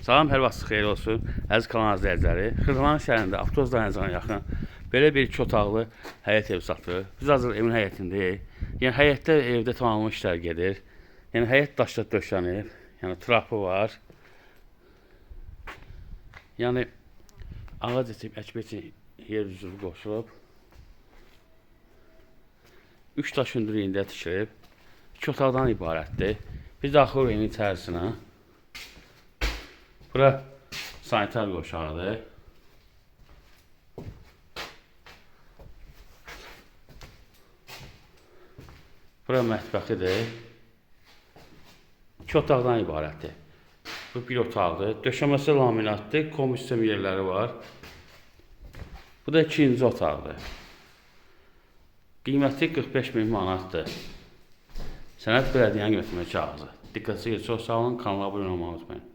Salam, hər vaxtınız xeyir olsun. Əziz kanal izləyiciləri, Xırdalan şəhərində avtobus dayanacağına yaxın belə bir 2 otaqlı həyət evi satılır. Biz hazır evin həyətindəyik. Yəni həyətdə evdə tamamlanan işlər gedir. Yəni həyət daşla döşənib, yəni trapı var. Yəni ağac itib, əkmək üçün yer düzülüb qoşulub. 3 daş hündürlüyündə tikilib. 2 otaqdan ibarətdir. Biz daxil evin içərisinə. Bura sanitar qoşağıdır. Bura mətbəxidir. 2 otaqdan ibarətdir. Bu bir otaqdır. Döşəməsi laminatdır. Komisyon yerləri var. Bu da ikinci otaqdır. Qiyməti 45.000 manatdır. Sənəd Bələdiyyənin götürmə kağızı. Diqqətinizi çox sağ olun. Kanala abunə olmayı unutmayın.